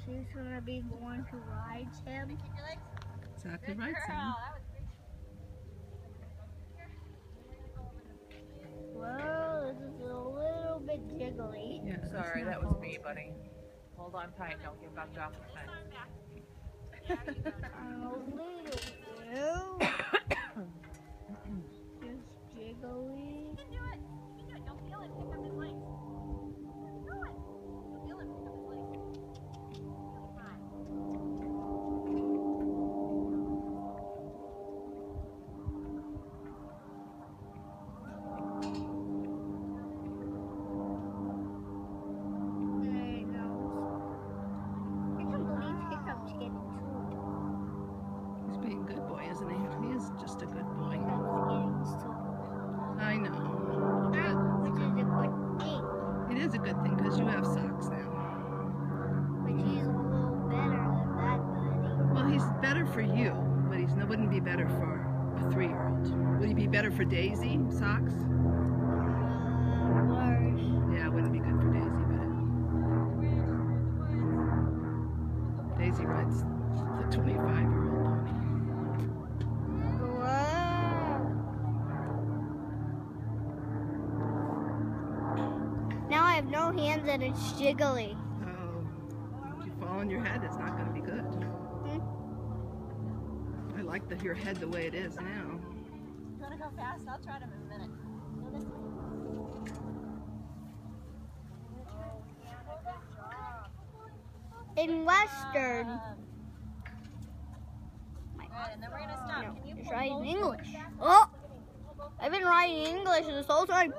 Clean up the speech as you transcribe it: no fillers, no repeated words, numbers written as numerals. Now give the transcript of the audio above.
she's gonna be the one who rides him. Exactly right, son. Well, this is a little bit jiggly. Yeah, sorry, that was me, buddy. Hold on tight, don't get knocked off the fence. A little bit. Just jiggly. You can do it. You can do it. Don't feel it. Pick up his legs. Do it. Don't feel it. Pick up his legs. You'll be fine. There he goes. I can't believe Hiccup's getting two. He's being a good boy, isn't he? He is just a good boy. Hiccup's getting two. I know. Which is a good thing. It is a good thing because you have socks now. But he's a little better than that, buddy. Well, he's better for you, but he wouldn't be better for a 3-year-old. Would he be better for Daisy socks? Worse. Yeah, it wouldn't be good for Daisy, but Daisy rides the 25-year-old pony. Wow. Now I have no hands and it's jiggly. Oh, if you fall on your head, it's not going to be good. I like your head the way it is now. You want to go fast? I'll try them in a minute. Go this way. In Western. Good, and then we're going to stop. No, Can you it's pull riding both English. legs back? Oh! I've been riding English this whole time.